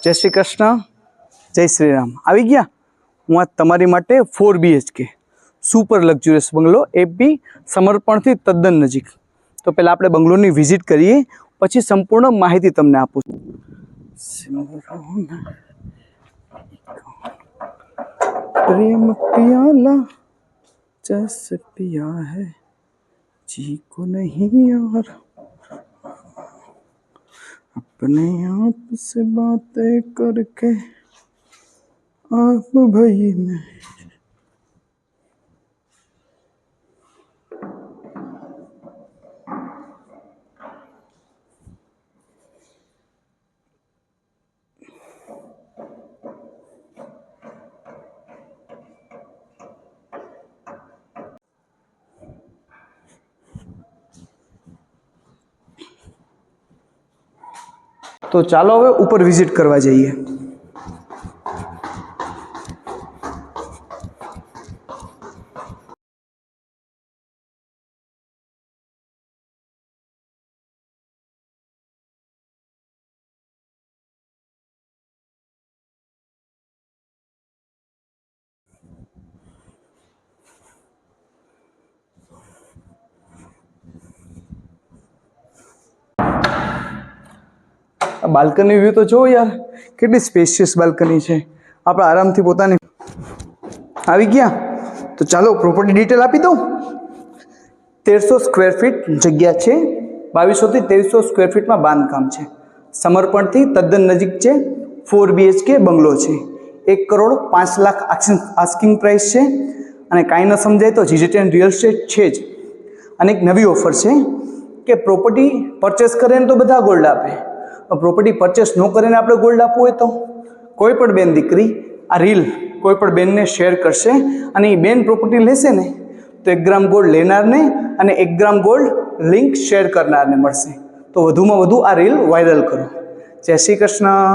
જય શ્રી કૃષ્ણ, જય શ્રી રામ. આવી ગયા હું આ તમારી માટે 4 BHK સુપર લક્ઝુરિયસ બંગલો, એ બી સમર્પણથી તદ્દન નજીક. તો પહેલાં આપણે બંગલોની વિઝિટ કરીએ, પછી સંપૂર્ણ માહિતી તમને આપું. પ્રેમ પિયાલા જસ પિયા હૈ जी को नहीं यार, अपने आप से बातें करके आप भाई में. तो ચાલો હવે ઉપર વિઝિટ કરવા જઈએ. બાલ્કની વ્યૂ તો જો યાર, કેટલી સ્પેશિયસ બાલ્કની છે. આપણે આરામથી પોતાની આવી ગયા. તો ચાલો પ્રોપર્ટી ડિટેલ આપી દઉં. 1300 સ્ક્વેર ફીટ જગ્યા છે. 2200 થી 2300 સ્ક્વેર ફીટમાં બાંધકામ છે. સમર્પણથી તદ્દન નજીક છે. 4 BHK બંગલો છે. 1 કરોડ 5 લાખ આસ્કિંગ પ્રાઇસ છે. અને કાંઈ ન સમજાય તો GJTN રિયલ એસ્ટેટ છે જ. અને એક નવી ઓફર છે કે પ્રોપર્ટી પરચેસ કરે ને તો બધા ગોલ્ડ આપે. પ્રોપર્ટી પરચેસ ન કરીને આપણે ગોલ્ડ આપવું હોય તો કોઈ પણ બેન દીકરી આ રીલ કોઈ પણ બેનને શેર કરશે અને એ બેન પ્રોપર્ટી લેશે ને તો 1 ગ્રામ ગોલ્ડ લેનારને અને 1 ગ્રામ ગોલ્ડ લિંક શેર કરનારને મળશે. તો વધુમાં વધુ આ રીલ વાયરલ કરો. જય શ્રી કૃષ્ણ.